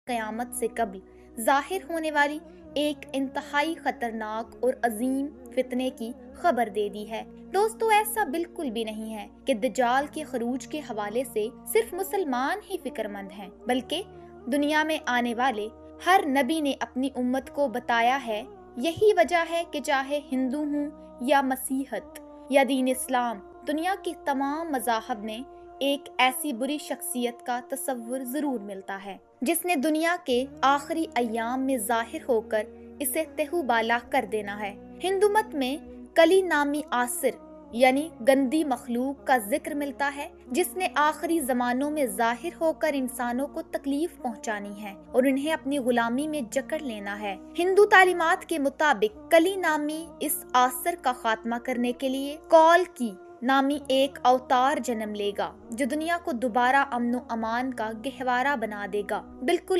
قیامت سے قبل ظاہر ہونے والی ایک انتہائی خطرناک اور عظیم فتنے کی خبر دے دی ہے۔ دوستو، ایسا بالکل بھی نہیں ہے کہ دجال کے خروج کے حوالے سے صرف مسلمان ہی فکر مند ہیں، بلکہ دنیا میں آنے والے ہر نبی نے اپنی امت کو بتایا ہے۔ یہی وجہ ہے کہ چاہے ہندو ہوں یا مسیحیت یا دین اسلام، دنیا کے تمام مذاہب میں ایک ایسی بری شخصیت کا تصور ضرور ملتا ہے جس نے دنیا کے آخری ایام میں ظاہر ہو کر اسے تہو بالا کر دینا ہے۔ ہندو مت میں کلی نامی آسر یعنی گندی مخلوق کا ذکر ملتا ہے جس نے آخری زمانوں میں ظاہر ہو کر انسانوں کو تکلیف پہنچانی ہے اور انہیں اپنی غلامی میں جکڑ لینا ہے۔ ہندو تعلیمات کے مطابق کلی نامی اس آسر کا خاتمہ کرنے کے لیے کال کی نامی ایک اوتار جنم لے گا جو دنیا کو دوبارہ امن و امان کا گہوارہ بنا دے گا۔ بالکل